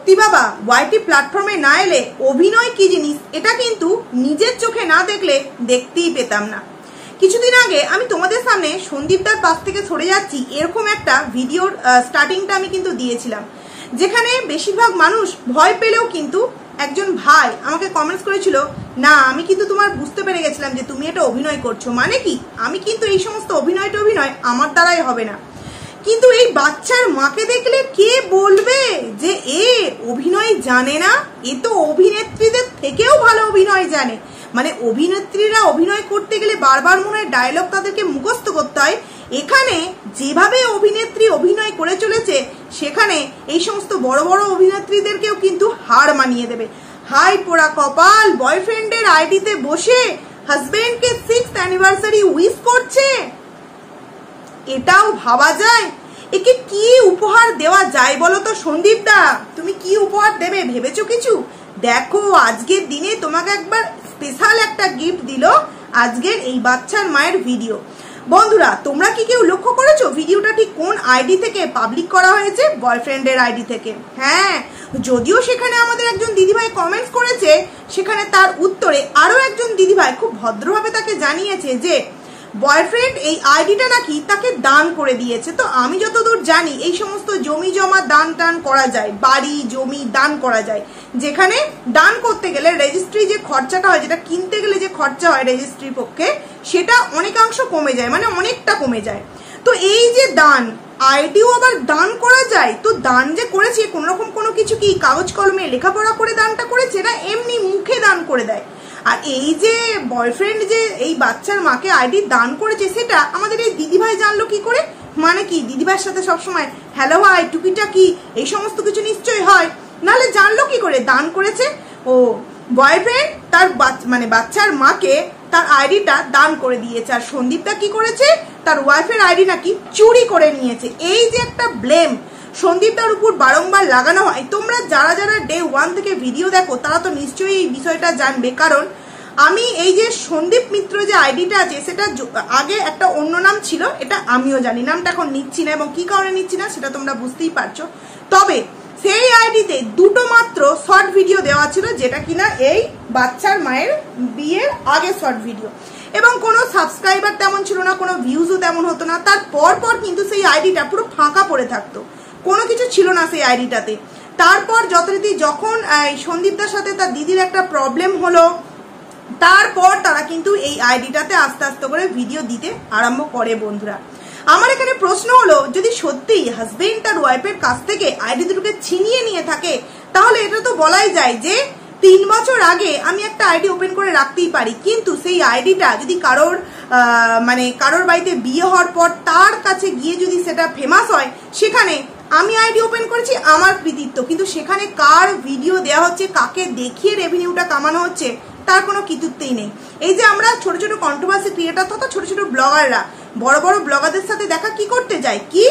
সত্যি বাবা ওয়াইটি প্ল্যাটফর্মে না এলে অভিনয় কি জিনিস এটা কিন্তু নিজের চোখে না দেখলে দেখতেই পেতাম না। কিছুদিন আগে আমি তোমাদের সামনে সন্দীপদার পাশ থেকে সরে যাচ্ছি এরকম একটা ভিডিওর স্টার্টিংটা আমি কিন্তু দিয়েছিলাম, যেখানে বেশিরভাগ মানুষ ভয় পেলেও কিন্তু একজন ভাই আমাকে কমেন্টস করেছিল, না আমি কিন্তু তোমার বুঝতে পেরে গেছিলাম যে তুমি এটা অভিনয় করছো, মানে কি আমি কিন্তু এই সমস্ত অভিনয় আমার দ্বারাই হবে না। কিন্তু এই বাচ্চার মাকে দেখলে কে বলবে যে এ অভিনয় জানে না? এ তো অভিনেত্রীদের থেকেও ভালো অভিনয় জানে। মানে অভিনেত্রীরা অভিনয় করতে গেলে বারবার মনে হয় ডায়লগ তাদেরকে মুখস্থ করতে হয়, এখানে যেভাবে অভিনেত্রী অভিনয় করে চলেছে সেখানে এই সমস্ত বড় বড় অভিনেত্রীদেরকেও কিন্তু হার মানিয়ে দেবে। হাই পোড়া কপাল, বয়ফ্রেন্ডের আইডিতে বসে হাজবেন্ডকে 6th অ্যানিভার্সারি উইশ করছে, এটাও ভাবা যায়? একে কি উপহার দেওয়া যায় বলো তো সন্দীপ দা? তুমি কি উপহার দেবে ভেবেছো কিছু? দেখো আজকের দিনে তোমাকে একবার স্পেশাল একটা গিফট দিল আজকের এই বাচ্চার মায়ের ভিডিও। বন্ধুরা তোমরা কি কেউ লক্ষ্য করেছো ভিডিওটা ঠিক কোন আইডি থেকে পাবলিক করা হয়েছে? বয়ফ্রেন্ডের আইডি থেকে। হ্যাঁ, যদিও সেখানে আমাদের একজন দিদিভাই কমেন্টস করেছে, সেখানে তার উত্তরে আরো একজন দিদিভাই খুব ভদ্রভাবে তাকে জানিয়েছে যে বয়ফ্রেন্ড এই আইডিটা নাকি তাকে দান করে দিয়েছে। তো আমি যতদূর জানি এই সমস্ত জমি জমা দান টান করা যায়, বাড়ি জমি দান করা যায়, যেখানে দান করতে গেলে রেজিস্ট্রি যে খরচাটা হয়, যেটা কিনতে গেলে যে খরচা হয় রেজিস্ট্রির পক্ষে, সেটা অনেকাংশ কমে যায়, মানে অনেকটা কমে যায়। তো এই যে দান, আইডিও আবার দান করা যায়। তো দান যে করেছে কোন রকম কোনো কিছু কি কাগজ কলমে লেখাপড়া করে দানটা করেছে, না এমনি মুখে দান করে দেয়? আর এই যে বয়ফ্রেন্ড যে এই বাচ্চার মাকে আইডি দান করেছে সেটা আমাদের এই দিদিভাই জানলো কি করে? মানে কি দিদিভাইয়ের সাথে সবসময় হ্যালো হাই টুকিটাকি এই সমস্ত কিছু নিশ্চয়ই হয়, নাহলে জানলো কি করে দান করেছে? ও বয়ফ্রেন্ড তার মানে বাচ্চার মাকে তার আইডিটা দান করে দিয়েছে, আর সন্দীপদা কি করেছে? তার ওয়াইফের আইডি নাকি চুরি করে নিয়েছে। এই যে একটা ব্লেম সন্দীপদার উপর বারংবার লাগানো হয়, তোমরা যারা যারা ডে 1 থেকে ভিডিও দেখো তারা তো নিশ্চয়ই এই বিষয়টা জানবে। কারণ আমি এই যে সন্দীপ মিত্র যে আইডিটা আছে সেটা আগে একটা অন্য নাম ছিল, এটা আমিও জানি, নামটা এখন নিচ্ছি না, এবং কি কারণে নিচ্ছি না সেটা তোমরা বুঝতেই পারছো। তবে সেই আইডিতে দুটো মাত্র শর্ট ভিডিও দেওয়া ছিল, যেটা কিনা এই বাচ্চার মায়ের বিয়ের আগে শর্ট ভিডিও, এবং কোনো সাবস্ক্রাইবার তেমন ছিল না, কোনো ভিউজও তেমন হতো না। তার পর কিন্তু সেই আইডিটা পুরো ফাঁকা পড়ে থাকতো, কোনো কিছু ছিল না সেই আইডিটাতে। তারপর যথারীতি যখন সন্দীপদার সাথে তার দিদির একটা প্রবলেম হলো, তারপর তারা কিন্তু এই আইডিটাতে আস্তে আস্তে করে ভিডিও দিতে আরম্ভ করে। বন্ধুরা আমার এখানে প্রশ্ন হলো, যদি সত্যিই হাজবেন্ড তার ওয়াইফের কাছ থেকে আইডি দুটোকে ছিনিয়ে নিয়ে থাকে, তাহলে এটা তো বলাই যায় যে 3 বছর আগে আমি একটা আইডি ওপেন করে রাখতেই পারি, কিন্তু সেই আইডিটা যদি কারোর বাড়িতে বিয়ে হওয়ার পর তার কাছে গিয়ে যদি সেটা ফেমাস হয়, সেখানে আমি আইডি ওপেন করেছি আমার কৃতিত্ব, কিন্তু সেখানে কার ভিডিও দেওয়া হচ্ছে, কাকে দেখিয়ে রেভিনিউটা কামানো হচ্ছে, তার কোনো কৃতিত্বই নেই। এই যে আমরা ছোট ছোট কন্ট্রোভার্সি ক্রিয়েটার তথা ছোট ছোট ব্লগাররা বড় বড় ব্লগারদের সাথে দেখা কি করতে যায়, কি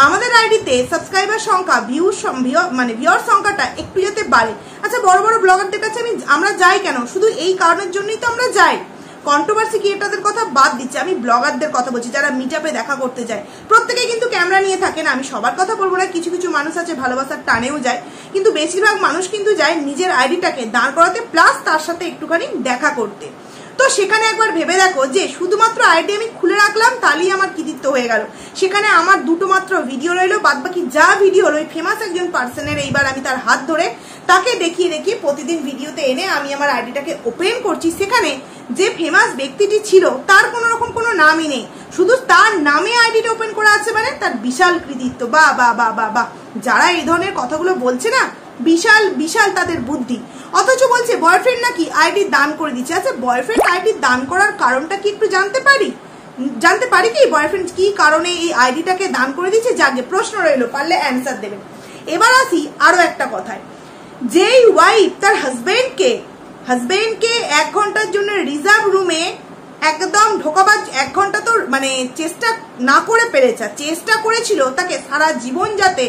আমাদের আইডিতে সাবস্ক্রাইবার সংখ্যা ভিউয়ার সংখ্যাটা একটু যাতে বাড়ে। আচ্ছা বড় বড় ব্লগারদের কাছে আমরা যাই কেন? শুধু এই কারণের জন্যই তো আমরা যাই। কন্ট্রোভার্সি ক্রিয়েটারদের কথা বাদ দিচ্ছি, আমি ব্লগারদের কথা বলছি যারা মিটআপে দেখা করতে যায়। প্রত্যেকেই কিন্তু ক্যামেরা নিয়ে থাকে না, আমি সবার কথা বলবো না, কিছু কিছু মানুষ আছে ভালোবাসার টানেও যায়, কিন্তু বেশিরভাগ মানুষ কিন্তু যায় নিজের আইডিটাকে দাঁড় করাতে, প্লাস তার সাথে একটুখানি দেখা করতে। তো সেখানে একবার ভেবে দেখো যে শুধুমাত্র আইডি আমি খুলে রাখলাম তাহলেই আমার কৃতিত্ব হয়ে গেল। সেখানে আমার দুটো মাত্র ভিডিও রইলো, বাদ বাকি যা ভিডিও হলো ওই ফেমাস একজন পার্সনের, এইবার আমি তার হাত ধরে তাকে দেখিয়ে প্রতিদিন ভিডিওতে এনে আমি আমার আইডিটাকে ওপেন করছি। সেখানে যে ফেমাস ব্যক্তিটি ছিল তার কোনো রকম কোনো নামই নেই, শুধু তার নামে আইডিটা ওপেন করা আছে, মানে তার বিশাল কৃতিত্ব। বা বা বা বা বা যারা এই ধরনের কথাগুলো বলছে না, বিশাল বিশাল তাদের বুদ্ধি। অথচ বলছে বয়ফ্রেন্ড নাকি আইডি দান করে দিচ্ছে। আচ্ছা বয়ফ্রেন্ড আইডি দান করার কারণটা কি একটু জানতে পারি কি বয়ফ্রেন্ড কি কারণে এই আইডিটাকে দান করে দিচ্ছে? যাকে প্রশ্ন রইলো, পারলে অ্যান্সার দেবেন। এবার আসি আরো একটা কথায়, যেই ওয়াইফ তার হাজবেন্ডকে 1 ঘন্টার জন্য রিজার্ভ রুমে একদম ঢোকাবার 1 ঘন্টা তো মানে চেষ্টা না করে পেরেছে, চেষ্টা করেছিল তাকে সারা জীবন যাতে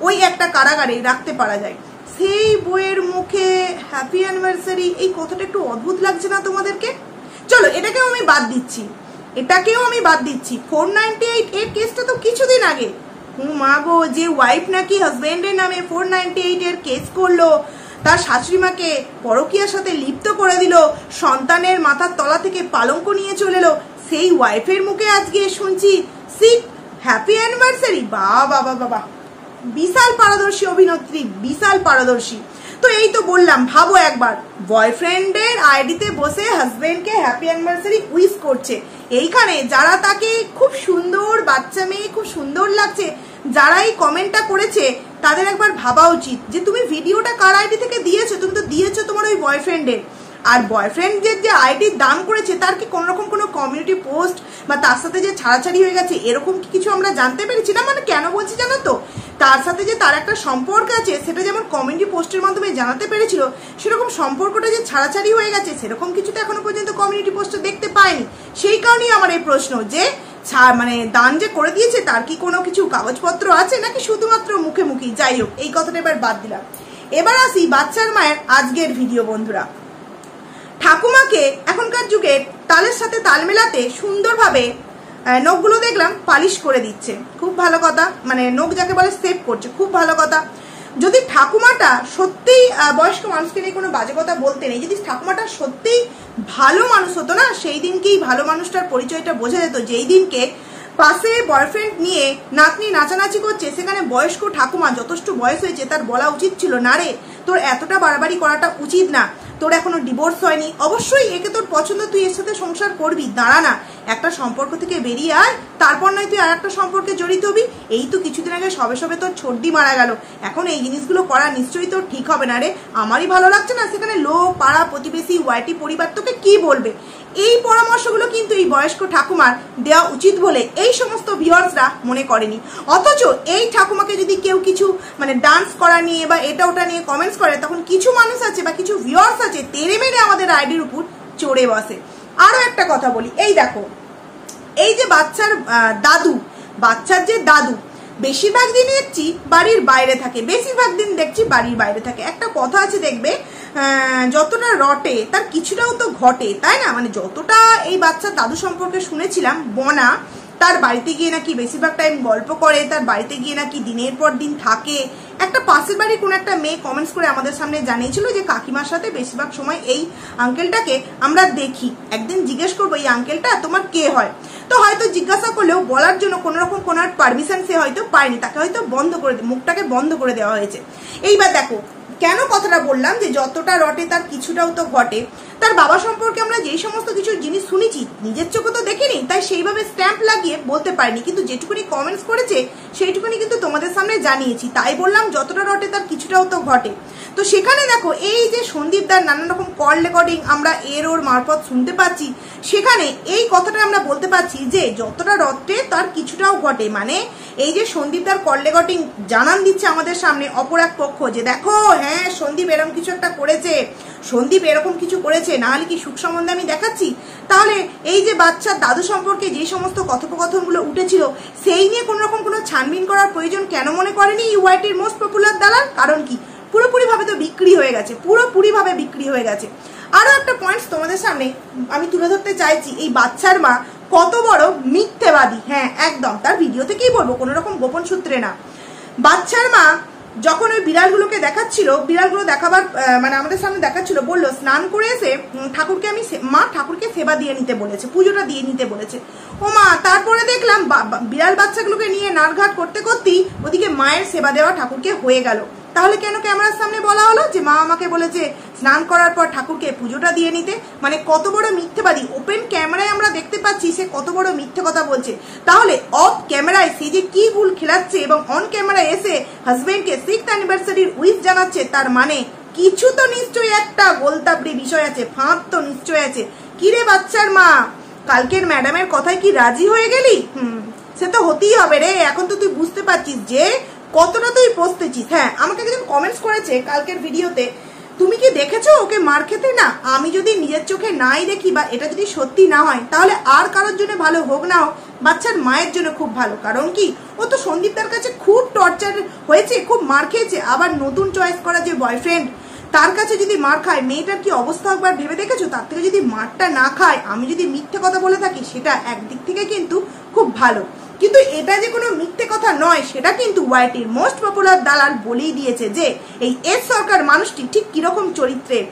ওই একটা কারাগারে রাখতে পারা যায়, সেই বইয়ের মুখে হ্যাপি অ্যানিভার্সারি, এই কথাটা একটু অদ্ভুত লাগছে না তোমাদেরকে? চলো এটাকেও আমি বাদ দিচ্ছি। 498 এর কেসটা তো কিছুদিন আগে, মা গো, যে ওয়াইফ নাকি হাজবেন্ডের নামে 498 এর কেস করলো, তার শাশুড়ি মাকে পরকীয়ার সাথে লিপ্ত করে দিল, সন্তানের মাথার তলা থেকে পালঙ্ক নিয়ে চলে এলো, সেই ওয়াইফের মুখে আজকে শুনছি সিক হ্যাপি অ্যানিভার্সারি। বাবা বাবা, বিশাল পারদর্শী অভিনেত্রী, বিশাল পারদর্শী। তো এই তো বললাম, ভাবো একবার, বয়ফ্রেন্ডের আইডিতে বসে হাজবেন্ডকে হ্যাপি অ্যানিভার্সারি উইশ করছে। এইখানে যারা তাকে খুব সুন্দর বাচ্চা মেয়ে, খুব সুন্দর লাগছে, যারা এই কমেন্টটা করেছে তাদের একবার ভাবা উচিত যে তুমি ভিডিওটা কার আইডি থেকে দিয়েছো। তুমি তো দিয়েছো তোমার ওই বয়ফ্রেন্ডের। আর বয়ফ্রেন্ডের যে আইডির দাম করেছে তার কি কোনোরকম কোনো কমিউনিটি পোস্ট বা তার সাথে যে ছাড়াছাড়ি হয়ে গেছে এরকম কি কিছু আমরা জানতে পেরেছি না? মানে কেন বলছি জানো তো, তার সাথে যে তার একটা সম্পর্ক আছে সেটা যেমন কমিউনিটি পোস্টের মাধ্যমে জানাতে পেরেছিল, সেরকম সম্পর্কটা যে ছাড়াছাড়ি হয়ে গেছে সেরকম কিছু তো এখনো পর্যন্ত কমিউনিটি পোস্টে দেখতে পাইনি। সেই কারণেই আমার এই প্রশ্ন যে মানে দান যে করে দিয়েছে তার কি কোনো কিছু কাগজপত্র আছে নাকি শুধুমাত্র মুখে মুখেই। যাই হোক, এই কথাটা এবার বাদ দিলাম। এবার আসি বাচ্চার মায়ের আজকের ভিডিও। বন্ধুরা, ঠাকুমাকে এখনকার যুগের তালের সাথে তাল মেলাতে সুন্দরভাবে নখগুলো দেখলাম পালিশ করে দিচ্ছে, খুব ভালো কথা। মানে নখ যাকে বলে সেভ করছে, খুব ভালো কথা। যদি ঠাকুমাটা সত্যিই, বয়স্ক মানুষকে নিয়ে কোনো বাজে কথা বলতে নেই, যদি ঠাকুমাটা সত্যিই ভালো মানুষ হতো না, সেই দিনকেই ভালো মানুষটার পরিচয়টা বোঝা যেত। যেই দিনকে পাশে বয়ফ্রেন্ড নিয়ে নাতনি নাচানাচি করছে, সেখানে বয়স্ক ঠাকুমা যথেষ্ট বয়স হয়েছে, তার বলা উচিত ছিল, না রে তোর এতটা বাড়াবাড়ি করাটা উচিত না, তোর এখনো ডিভোর্স হয়নি, অবশ্যই একে তোর পছন্দ, তুই এর সাথে সংসার করবি, দাঁড়া না, একটা সম্পর্ক থেকে বেরিয়ে আয়, তারপর নয় তুই আর একটা সম্পর্কে জড়িত হবি। এই তো কিছুদিন আগে সবে সবে তোর ছর্দি মারা গেল, এখন এই জিনিসগুলো করা নিশ্চয়ই তোর ঠিক হবে না রে, আমারই ভালো লাগছে না, সেখানে লোক, পাড়া প্রতিবেশী, ওয়াইটি পরিবার তোকে কি বলবে। এই পরামর্শগুলো কিন্তু এই বয়স্ক ঠাকুমার দেওয়া উচিত বলে এই সমস্ত ভিউয়ার্সরা মনে করেনি। অথচ এই ঠাকুমাকে যদি কেউ কিছু মানে ডান্স করা নিয়ে বা এটা ওটা নিয়ে কমেন্টস করে, তখন কিছু মানুষ আছে বা কিছু ভিউয়ার্স আছে তেড়ে মেরে আমাদের আইডির উপর চড়ে বসে। আরো একটা কথা বলি, এই দেখো, এই যে বাচ্চার দাদু, বাচ্চার যে দাদু বেশিরভাগ দিন দেখছি বাড়ির বাইরে থাকে, বেশিরভাগ দিন দেখছি বাড়ির বাইরে থাকে। একটা কথা আছে দেখবে, যতটা রটে তার কিছুটাও তো ঘটে, তাই না? মানে যতটা এই বাচ্চার দাদু সম্পর্কে শুনেছিলাম, বনা তার বাড়িতে গিয়ে নাকি বেশিরভাগ টাইম গল্প করে, তার বাড়িতে গিয়ে নাকি দিনের পর দিন থাকে। একটা পাশের বাড়ির কোনো একটা মেয়ে কমেন্টস করে আমাদের সামনে জানিয়েছিল যে কাকিমার সাথে বেশিরভাগ সময় এই আঙ্কেলটাকে আমরা দেখি। একদিন জিজ্ঞেস করবো, এই আঙ্কেলটা তোমার কে হয়? তো হয়তো জিজ্ঞাসা করলেও বলার জন্য কোনো রকম কোনো পারমিশন সে হয়তো পায়নি, তাকে হয়তো বন্ধ করে, মুখটাকে বন্ধ করে দেওয়া হয়েছে। এইবার দেখো কেন কথাটা বললাম যে যতটা রটে তার কিছুটাও তো ঘটে। তার বাবা সম্পর্কে আমরা যেই সমস্ত কিছু জিনিস শুনেছি, নিজের চোখে তো দেখিনি, তাই সেইভাবে স্ট্যাম্প লাগিয়ে বলতে পারিনি, কিন্তু যেটুকুনি কমেন্টস করেছে সেইটুকুনি কিন্তু তোমাদের সামনে জানিয়েছি। তাই বললাম যতটা রটে তার কিছুটাও তো ঘটে। তো সেখানে দেখো, এই যে সন্দীপদার নানান রকম কল রেকর্ডিং আমরা এর ওর মারফত শুনতে পাচ্ছি, সেখানে এই কথাটা আমরা বলতে পারছি যে যতটা রটে তার কিছুটাও ঘটে। মানে এই যে সন্দীপদার কল রেকর্ডিং জানান দিচ্ছে আমাদের সামনে অপর এক পক্ষ, যে দেখো হ্যাঁ সন্দীপ এরকম কিছু একটা করেছে, সন্দীপ এরকম কিছু করেছে, না হলে কি সুখ সম্বন্ধে আমি দেখাচ্ছি। তাহলে এই যে বাচ্চার দাদু সম্পর্কে যে সমস্ত কথোপকথনগুলো উঠেছিল, সেই নিয়ে কোনো রকম কোনো ছানবিন করার প্রয়োজন কেন মনে করেনি ইউআইটির মোস্ট পপুলার দালাল? কারণ কি, পুরোপুরিভাবে তো বিক্রি হয়ে গেছে, পুরোপুরিভাবে বিক্রি হয়ে গেছে। আরো একটা পয়েন্টস তোমাদের সামনে আমি তুলে ধরতে চাইছি, এই বাচ্চার মা কত বড় মিথ্যেবাদী। হ্যাঁ একদম, তার ভিডিও থেকেই বলবো, কোনো রকম গোপন সূত্রে না। বাচ্চার মা যখন ওই বিড়ালগুলোকে দেখাচ্ছিল, বিড়ালগুলো দেখাবার মানে আমাদের সামনে দেখাচ্ছিল, বললো স্নান করে এসে ঠাকুরকে আমি মা ঠাকুরকে সেবা দিয়ে নিতে বলেছে, পুজোটা দিয়ে নিতে বলেছে। ও মা, তারপরে দেখলাম বিড়াল বাচ্চাগুলোকে নিয়ে নাড়ঘাট করতে করতেই ওদিকে মায়ের সেবা দেওয়া ঠাকুরকে হয়ে গেল। তাহলে কেন ক্যামেরার সামনে বলা হলো যে মা আমাকে বলেছে স্নান করার পর ঠাকুরকে পুজোটা দিয়ে নিতে? মানে কত বড় মিথ্যেবাদী। ওপেন ক্যামেরায় আমরা দেখতে পাচ্ছি সে কত বড় মিথ্যে কথা বলছে। তাহলে অফ ক্যামেরায় সে যে কি ভুল খেলাচ্ছে এবং অন ক্যামেরায় এসে হাজবেন্ডকে 6th অ্যানিভার্সারির উইশ জানাচ্ছে, তার মানে কিছু তো নিশ্চয়ই একটা গোলতাবড়ি বিষয় আছে, ফাঁদ তো নিশ্চয় আছে। কিরে বাচ্চার মা, কালকের ম্যাডামের কথায় কি রাজি হয়ে গেলি? সে তো হতেই হবে রে, এখন তো তুই বুঝতে পারছিস যে কতটা তুই পস্তেছিস। হ্যাঁ, আমাকে একজন কমেন্টস করেছে কালকের ভিডিওতে, তুমি কি দেখেছো ওকে মার খেতে? না, আমি যদি নিজের চোখে নাই দেখি বা এটা যদি সত্যি না হয়, তাহলে আর কারোর জন্য ভালো হোক না হোক, বাচ্চার মায়ের জন্য খুব ভালো। কারণ কি, ও তো সন্দীপদার কাছে খুব টর্চার হয়েছে, খুব মার খেয়েছে। আবার নতুন চয়েস করা যে বয়ফ্রেন্ড, তার কাছে যদি মার খায়, মেয়েটার কি অবস্থা একবার ভেবে দেখেছো? তার থেকে যদি মারটা না খায়, আমি যদি মিথ্যে কথা বলে থাকি, সেটা একদিক থেকে কিন্তু খুব ভালো। কিন্তু এটা যে কোনো মিথ্যে কথা নয় সেটা কিন্তু ওয়াইটির মোস্ট পপুলার দালাল বলেই দিয়েছে যে এই এস সরকার মানুষটি ঠিক কিরকম চরিত্রের।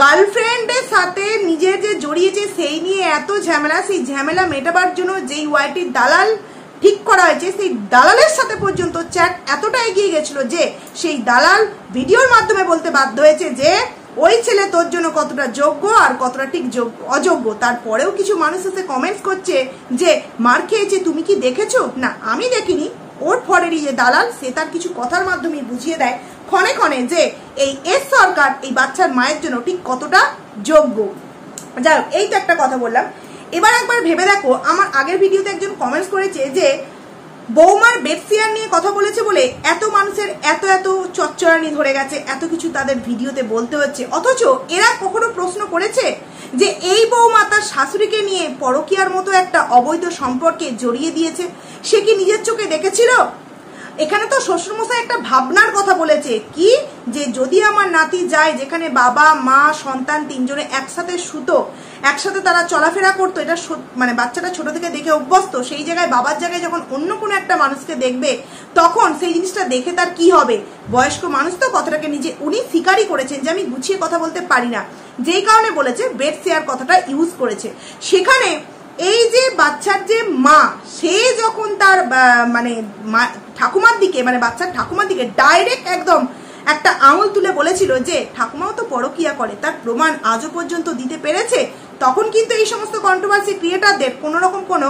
গার্লফ্রেন্ডের সাথে নিজের যে জড়িয়েছে সেই নিয়ে এত ঝামেলা, সেই ঝামেলা মেটাবার জন্য যেই ওয়াইটির দালাল ঠিক করা হয়েছে সেই দালালের সাথে পর্যন্ত চ্যাট এতটা এগিয়ে গেছিল যে সেই দালাল ভিডিওর মাধ্যমে বলতে বাধ্য হয়েছে যে ওই ছেলে তোর জন্য কতটা যোগ্য আর কতটা ঠিক অযোগ্য। তারপরেও কিছু মানুষ এসে কমেন্টস করছে যে মার খেয়েছে, তুমি কি দেখেছো? না, আমি দেখিনি। ওর ফরেরই যে দালাল সে তার কিছু কথার মাধ্যমে বুঝিয়ে দেয় ক্ষণে ক্ষণে যে এই এস সরকার এই বাচ্চার মায়ের জন্য ঠিক কতটা যোগ্য। যাই হোক, এই তো একটা কথা বললাম। এবার একবার ভেবে দেখো, আমার আগের ভিডিওতে একজন কমেন্টস করেছে যে বৌমার বেডশিয়ার নিয়ে কথা বলেছে বলে এত মানুষের এত এত চচ্চড়ানি ধরে গেছে, এত কিছু তাদের ভিডিওতে বলতে হচ্ছে। অথচ এরা কখনো প্রশ্ন করেছে যে এই বৌমা তার শাশুড়িকে নিয়ে পরকীয়ার মতো একটা অবৈধ সম্পর্কে জড়িয়ে দিয়েছে, সে কি নিজের চোখে দেখেছিল? এখানে তো শ্বশুরমশাই একটা ভাবনার কথা বলেছে কি, যে যদি আমার নাতি যায় যেখানে বাবা মা সন্তান তিনজনে একসাথে শুতো, একসাথে তারা চলাফেরা করতো, এটা মানে বাচ্চাটা ছোট থেকে দেখে অভ্যস্ত, সেই জায়গায় বাবার জায়গায় যখন অন্য কোনো একটা মানুষকে দেখবে তখন সেই জিনিসটা দেখে তার কি হবে? বয়স্ক মানুষ তো কথাটাকে নিজে উনি স্বীকারই করেছেন যে আমি গুছিয়ে কথা বলতে পারি না, যেই কারণে বলেছে বেড শেয়ার কথাটা ইউজ করেছে। সেখানে এই যে বাচ্চার যে মা, সে যখন তার মানে ঠাকুমার দিকে, মানে বাচ্চার ঠাকুমার দিকে ডাইরেক্ট একদম একটা আঙুল তুলে বলেছিল যে ঠাকুমাও তো পরকীয়া করে, তার প্রমাণ আজও পর্যন্ত দিতে পেরেছে, তখন কিন্তু এই সমস্ত কন্ট্রোভার্সি ক্রিয়েটারদের কোনো রকম কোনো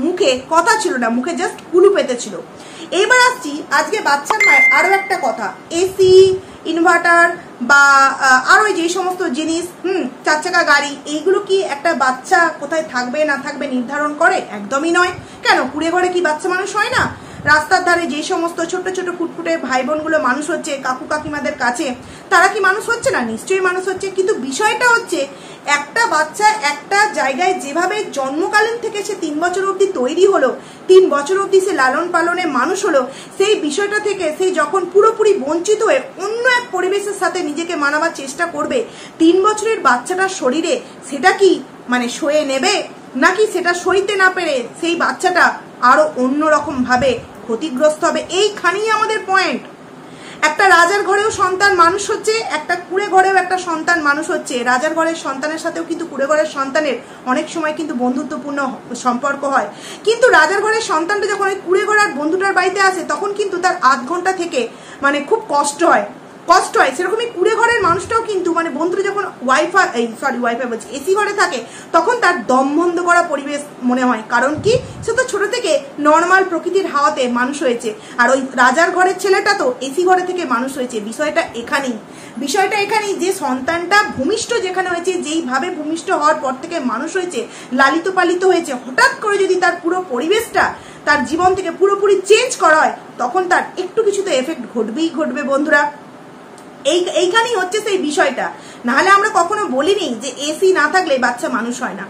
মুখে কথা ছিল না, মুখে জাস্ট কুলু পেতে ছিল। এইবার আসছি আজকে বাচ্চার মায়ের আরো একটা কথা, এসি ইনভার্টার বা আরো যে সমস্ত জিনিস, 4 চাকা গাড়ি, এইগুলো কি একটা বাচ্চা কোথায় থাকবে না থাকবে নির্ধারণ করে? একদমই নয়। কেন, কুড়ে ঘরে কি বাচ্চা মানুষ হয় না? রাস্তার ধারে যে সমস্ত ছোট ছোট ফুটফুটে ভাই বোনগুলো মানুষ হচ্ছে কাকু কাকিমাদের কাছে, তারা কি মানুষ হচ্ছে না? নিশ্চয়ই মানুষ হচ্ছে। কিন্তু বিষয়টা হচ্ছে একটা বাচ্চা একটা জায়গায় যেভাবে জন্মকালীন থেকে সে 3 বছর অবধি তৈরি হলো, 3 বছর অবধি সে লালন পালনে মানুষ হলো, সেই বিষয়টা থেকে সে যখন পুরোপুরি বঞ্চিত হয়ে অন্য এক পরিবেশের সাথে নিজেকে মানাবার চেষ্টা করবে, 3 বছরের বাচ্চাটার শরীরে সেটা কি মানে সয়ে নেবে, নাকি সেটা সইতে না পেরে সেই বাচ্চাটা আরো অন্যরকম ভাবে ক্ষতিগ্রস্ত হবে? এইখানেই আমাদের পয়েন্ট। একটা রাজার ঘরেও সন্তান মানুষ হচ্ছে, একটা কুড়ে ঘরেও একটা সন্তান মানুষ হচ্ছে। রাজার ঘরের সন্তানের সাথেও কিন্তু কুড়ে ঘরের সন্তানের অনেক সময় কিন্তু বন্ধুত্বপূর্ণ সম্পর্ক হয়, কিন্তু রাজার ঘরের সন্তানটা যখন ওই কুড়ে ঘরের বন্ধুটার বাড়িতে আসে তখন কিন্তু তার আধ ঘন্টা থেকে মানে খুব কষ্ট হয়। সেরকমই কুড়ে ঘরের মানুষটাও কিন্তু মানে বন্ধুরা যখন ওয়াইফাই বলছি এসি ঘরে থাকে তখন তার দম বন্ধ করা পরিবেশ মনে হয়। কারণ কি, সে তো ছোট থেকে নর্মাল প্রকৃতির হাওয়াতে মানুষ হয়েছে, আর ওই রাজার ঘরের ছেলেটা তো এসি ঘরে থেকে মানুষ হয়েছে। বিষয়টা এখানেই যে সন্তানটা ভূমিষ্ঠ যেখানে হয়েছে, যেইভাবে ভূমিষ্ঠ হওয়ার পর থেকে মানুষ হয়েছে, লালিত পালিত হয়েছে, হঠাৎ করে যদি তার পুরো পরিবেশটা তার জীবন থেকে পুরোপুরি চেঞ্জ করা হয় তখন তার একটু কিছু তো এফেক্ট ঘটবে বন্ধুরা। এইখানেই হচ্ছে সেই বিষয়টা। নাহলে আমরা কখনো বলিনি যে এসি না থাকলে বাচ্চা মানুষ হয় না।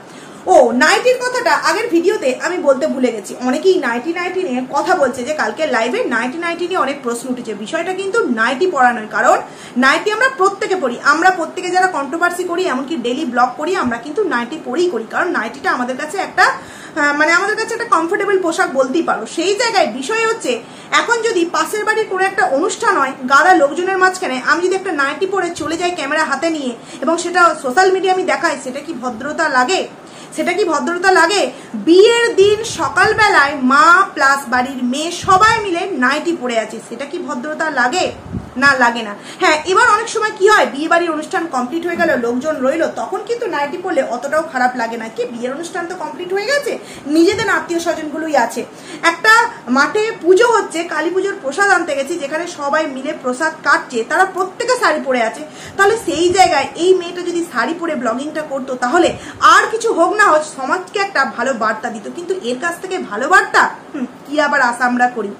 ও নাইটির কথাটা আগের ভিডিওতে আমি বলতে ভুলে গেছি। অনেকেই নাইটি নিয়ে কথা বলছে যে কালকে লাইভে নাইটি নিয়ে অনেক প্রশ্ন উঠেছে। বিষয়টা কিন্তু নাইটি পরা নয়, কারণ নাইটি আমরা প্রত্যেকে পরি। আমরা প্রত্যেকে যারা কন্ট্রোভার্সি করি, এমনকি ডেলি ব্লগ করি, আমরা কিন্তু নাইটি পরেই করি, কারণ নাইটিটা আমাদের কাছে একটা আমাদের কাছে একটা কমফোর্টেবল পোশাক বলতেই পারো। সেই জায়গায় বিষয় হচ্ছে এখন যদি পাশের বাড়ির কোনো একটা অনুষ্ঠান হয়, গাদা লোকজনের মাঝখানে আমি যদি একটা নাইটি পরে চলে যাই ক্যামেরা হাতে নিয়ে এবং সেটা সোশ্যাল মিডিয়া আমি দেখাই, সেটা কি ভদ্রতা লাগে? বিয়ের দিন সকালবেলায় মা প্লাস বাড়ির মেয়ে সবাই মিলে নাইটি পরে আছে, সেটা কি ভদ্রতা লাগে? না, লাগে না। হ্যাঁ, এবার অনেক সময় কি হয়, বিয়ে বাড়ির অনুষ্ঠান কমপ্লিট হয়ে গেল, লোকজন রইলো, তখন কিন্তু নাইটি পরলে অতটাও খারাপ লাগে না। কি, বিয়ের অনুষ্ঠান তো কমপ্লিট হয়ে গেছে, নিজেদের আত্মীয় স্বজনগুলোই আছে, একটা মাঠে পুজো হচ্ছে, কালী পুজোর প্রসাদ আনতে গেছি, যেখানে সবাই মিলে প্রসাদ কাটছে, তারা প্রত্যেকে শাড়ি পরে আছে। তাহলে সেই জায়গায় এই মেয়েটা যদি শাড়ি পরে ব্লগিংটা করতো, তাহলে আর কিছু হোক না হোক সমাজকে একটা ভালো বার্তা দিত। কিন্তু এর কাছ থেকে ভালো বার্তা কি আবার আশা আমরা করি?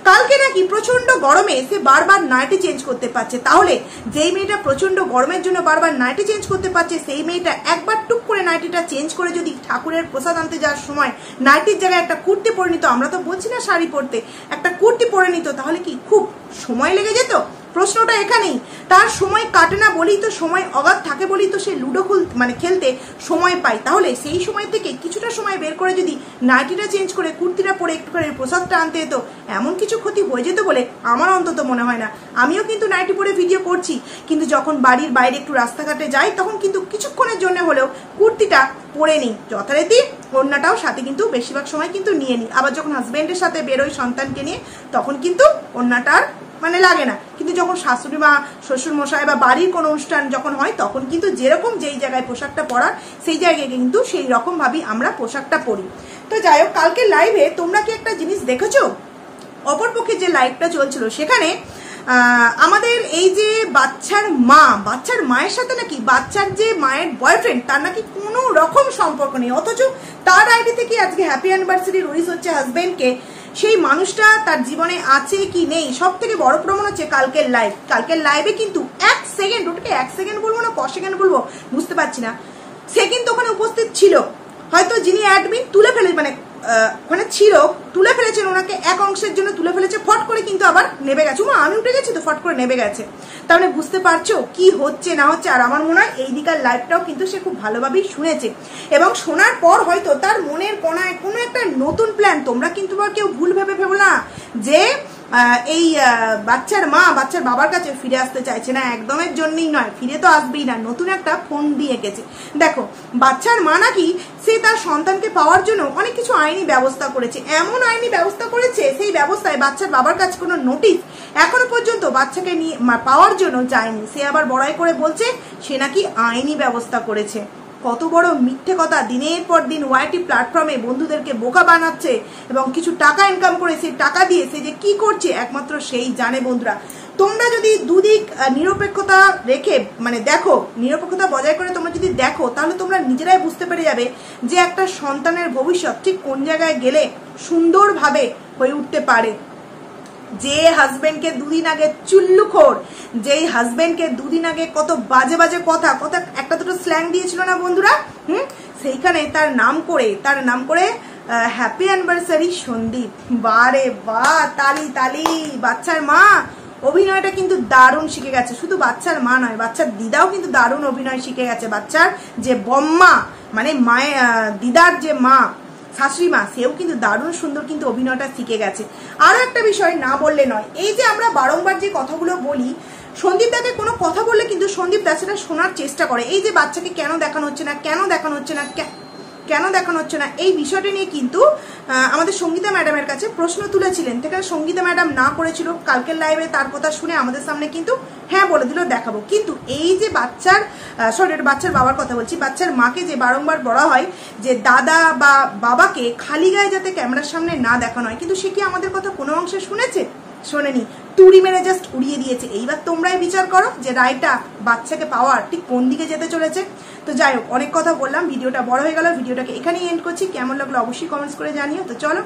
কালকে নাকি প্রচন্ড গরমে সে বারবার নাইটি চেঞ্জ করতে পারছে। তাহলে যেই মেয়েটা প্রচন্ড গরমের জন্য বারবার নাইটি চেঞ্জ করতে পারছে, সেই মেয়েটা একবার টুক করে নাইটিটা চেঞ্জ করে যদি ঠাকুরের প্রসাদ আনতে যাওয়ার সময় নাইটির জায়গায় একটা কুর্তি পরে নিত, আমরা তো বলছি না শাড়ি পরতে, একটা কুর্তি পরে নিত, তাহলে কি খুব সময় লেগে যেত? প্রশ্নটা এখানেই, তার সময় কাটে না বলেই তো, সময় অগাধ থাকে বলেই তো সে লুডো খেলতে সময় পায়। তাহলে সেই সময় থেকে কিছুটা সময় বের করে যদি নাইটিটা চেঞ্জ করে কুর্তিটা পরে একটুখানি প্রসাদটা আনতে যেত, এমন কিছু ক্ষতি হয়ে যেত বলে আমার অন্তত মনে হয় না। আমিও কিন্তু নাইটি পরে ভিডিও করছি, কিন্তু যখন বাড়ির বাইরে একটু রাস্তাঘাটে যাই তখন কিন্তু কিছুক্ষণের জন্য হলেও কুর্তিটা পরে নিই, যথারীতি ওড়নাটাও সাথে কিন্তু বেশিরভাগ সময় কিন্তু নিয়ে নিই। আবার যখন হাজবেন্ডের সাথে বেরোই সন্তানকে নিয়ে, তখন কিন্তু ওড়নাটার মানে লাগে না। কিন্তু যখন শাশুড়ি মা, শ্বশুর মশাই বা বাড়ির কোনো অনুষ্ঠান যখন হয়, তখন কিন্তু যেরকম যেই জায়গায় পোশাকটা পরার, সেই জায়গায় কিন্তু সেই রকম ভাবেই আমরা পোশাকটা পরি। তো যাই হোক, কালকে লাইভে তোমরা কি একটা জিনিস দেখেছো? অপরপক্ষে যে লাইভটা চলছিল সেখানে আমাদের এই যে বাচ্চার মায়ের সাথে নাকি বাচ্চার যে মায়ের বয়ফ্রেন্ড, তার নাকি কোনো রকম সম্পর্ক নেই, অথচ তার আইডি থেকে আজকে হ্যাপি অ্যানিভার্সারি উইশ হচ্ছে হাজবেন্ডকে। সেই মানুষটা তার জীবনে আছে কি নেই, সব থেকে বড় প্রমাণ হচ্ছে কালকের লাইভ। কালকের লাইভে কিন্তু 1 সেকেন্ড, ওটাকে 1 সেকেন্ড বলবো না 1 সেকেন্ড বলবো বুঝতে পারছি না, সে কিন্তু ওখানে উপস্থিত ছিল। হয়তো যিনি অ্যাডমিন তুলে ফেলে, মানে ওখানে ছিল, তুলে ফেলেছেন ওনাকে, এক অংশের জন্য তুলে ফেলেছে, ফট করে কিন্তু আবার নেবে গেছে। আমি উঠে গেছি তো, ফট করে নেবে গেছে। তাহলে বুঝতে পারছো কি হচ্ছে না হচ্ছে। আর আমার মনে হয় এই দিকার লাইভটাও কিন্তু সে খুব ভালোভাবেই শুনেছে, এবং শোনার পর হয়তো তার মনের কোনায় কোনো একটা নতুন প্ল্যান। তোমরা কিন্তু কেউ ভুল ভেবো না যে এই বাচ্চার মা বাচ্চার বাবার কাছে ফিরে আসতে চাইছে না, একদমের জন্যই নয়, ফিরে তো আসবেই না, নতুন একটা ফোন দিয়ে গেছে। দেখো, বাচ্চার মা নাকি সে তার সন্তানকে পাওয়ার জন্য অনেক কিছু আইনি ব্যবস্থা করেছে, এমন আইনি ব্যবস্থা করেছে, সেই ব্যবস্থায় বাচ্চার বাবার কাছে কোনো নোটিশ এখনো পর্যন্ত বাচ্চাকে নিয়ে পাওয়ার জন্য যায়নি। সে আবার বড়াই করে বলছে সে নাকি আইনি ব্যবস্থা করেছে। কত বড় মিথ্যে কথা! দিনের পর দিন ওয়াইটি প্ল্যাটফর্মে বন্ধুদেরকে বোকা বানাচ্ছে এবং কিছু টাকা ইনকাম করে সেই টাকা দিয়ে সে যে কি করছে একমাত্র সেই জানে। বন্ধুরা, তোমরা যদি দুদিক নিরপেক্ষতা রেখে মানে দেখো, নিরপেক্ষতা বজায় করে তোমরা যদি দেখো, তাহলে তোমরা নিজেরাই বুঝতে পেরে যাবে যে একটা সন্তানের ভবিষ্যৎ ঠিক কোন জায়গায় গেলে সুন্দরভাবে হয়ে উঠতে পারে। যে হাজবেন্ডকে দুদিন আগে চুল্লুখোর, যেই হাজবেন্ডকে দুদিন আগে কত বাজে বাজে কথা একটা দুটো স্ল্যাং দিয়েছিল না বন্ধুরা, সেইখানে তার নাম করে হ্যাপি অ্যানিভার্সারি সন্দীপ। বারে বা, তালি তালি। বাচ্চার মা অভিনয়টা কিন্তু দারুণ শিখে গেছে। শুধু বাচ্চার মা নয়, বাচ্চার দিদাও কিন্তু দারুণ অভিনয় শিখে গেছে। বাচ্চার যে বম্মা মানে মায়ের দিদার যে মা, শাশুড়ি মা, সেও কিন্তু দারুণ সুন্দর কিন্তু অভিনয়টা শিখে গেছে। আরো একটা বিষয় না বললে নয়, এই যে আমরা বারংবার যে কথাগুলো বলি, সন্দীপ দাকে কোনো কথা বললে কিন্তু সন্দীপ দা সেটা শোনার চেষ্টা করে। এই যে বাচ্চাকে কেন দেখানো হচ্ছে না এই বিষয়টা নিয়ে কিন্তু আমাদের সঙ্গীতা ম্যাডামের কাছে প্রশ্ন তুলেছিলেন। সেখানে সঙ্গীতা ম্যাডাম না করেছিল। কালকের লাইভে তার কথা শুনে আমাদের সামনে কিন্তু হ্যাঁ বলে দিল দেখাবো। কিন্তু এই যে বাচ্চার বাবার কথা বলছি, বাচ্চার মাকে যে বারংবার বলা হয় যে দাদা বা বাবাকে খালি গায়ে যাতে ক্যামেরার সামনে না দেখানো হয়, কিন্তু সে কি আমাদের কথা কোনো অংশে শুনেছে? শোনেনি, তুড়ি মেরে জাস্ট উড়িয়ে দিয়েছে। এইবার তোমরাই বিচার করো যে রায়টা বাচ্চাকে পাওয়ার ঠিক কোন দিকে যেতে চলেছে। তো যাই হোক, অনেক কথা বললাম, ভিডিওটা বড় হয়ে গেল। ভিডিওটাকে এখানেই এন্ড করছি। কেমন লাগলো অবশ্যই কমেন্টস করে জানিও। তো চলো।